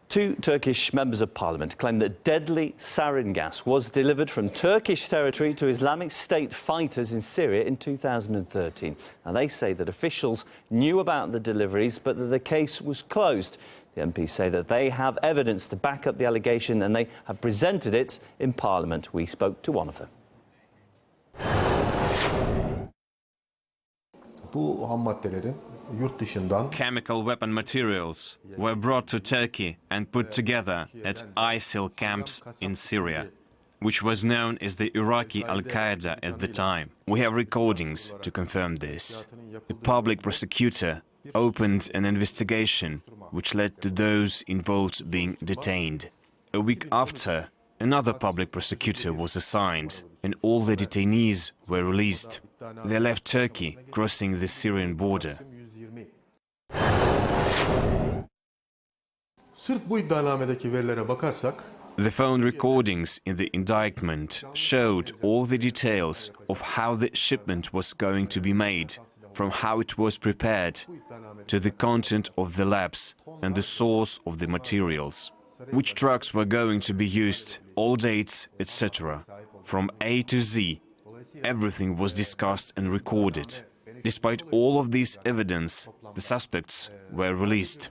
Two Turkish members of parliament claim that deadly sarin gas was delivered from Turkish territory to Islamic State fighters in Syria in 2013. Now, they say that officials knew about the deliveries, but that the case was closed. The MPs say that they have evidence to back up the allegation and they have presented it in parliament. We spoke to one of them. Bu ham maddelerin yurt dışından chemical weapon materials were brought to Turkey and put together at ISIL camps in Syria, which was known as the Iraqi Al-Qaeda at the time. We have recordings to confirm this. The public prosecutor opened an investigation which led to those involved being detained. A week after, another public prosecutor was assigned and all the detainees were released. They left Turkey, crossing the Syrian border. Sırf bu iddianamedeki verilere bakarsak The phone recordings in the indictment showed all the details of how the shipment was going to be made, from how it was prepared, to the content of the labs and the source of the materials, which drugs were going to be used, all dates, etc. From A to Z, everything was discussed and recorded. Despite all of this evidence, the suspects were released.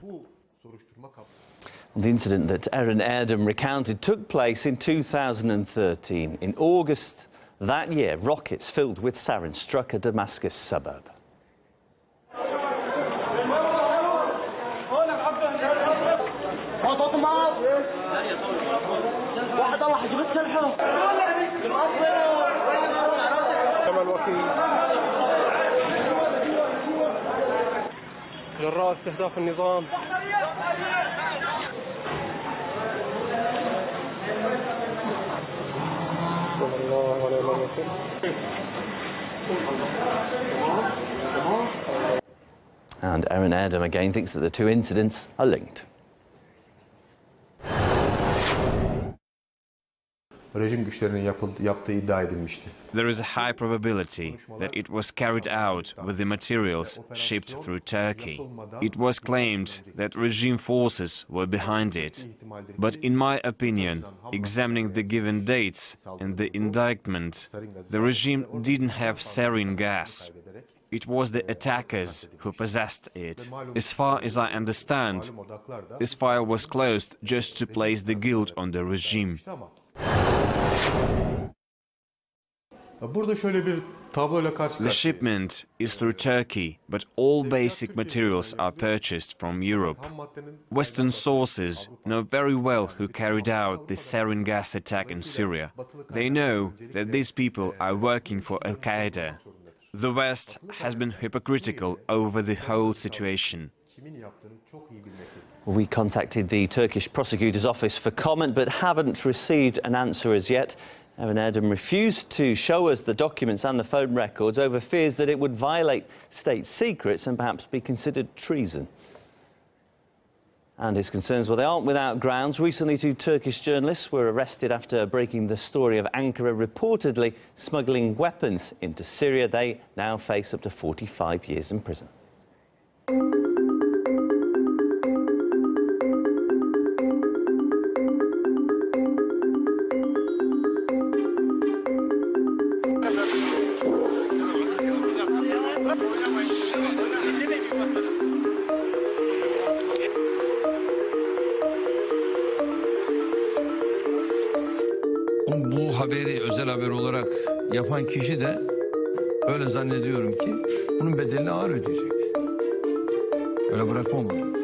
The incident that Eren Erdem recounted took place in 2013. In August that year, rockets filled with sarin struck a Damascus suburb. جراء استهداف النظام And Eren Erdem again thinks that the two incidents are linked. rejim güçlerinin yaptığı iddia edilmişti. There is a high probability that it was carried out with the materials shipped through Turkey. It was claimed that regime forces were behind it. But in my opinion, examining the given dates and the indictment, the regime didn't have sarin gas. It was the attackers who possessed it. As far as I understand, this file was closed just to place the guilt on the regime. Burada şöyle bir tabloyla The shipment is through Turkey, but all basic materials are purchased from Europe. Western sources know very well who carried out the sarin gas attack in Syria. They know that these people are working for Al-Qaeda. The West has been hypocritical over the whole situation. We contacted the Turkish prosecutor's office for comment, but haven't received an answer as yet. Eren Erdem refused to show us the documents and the phone records over fears that it would violate state secrets and perhaps be considered treason. And his concerns, well, they aren't without grounds. Recently, two Turkish journalists were arrested after breaking the story of Ankara reportedly smuggling weapons into Syria. They now face up to 45 years in prison. Bu haberi özel haber olarak yapan kişi de öyle zannediyorum ki bunun bedelini ağır ödeyecek. Öyle bırakmam onu.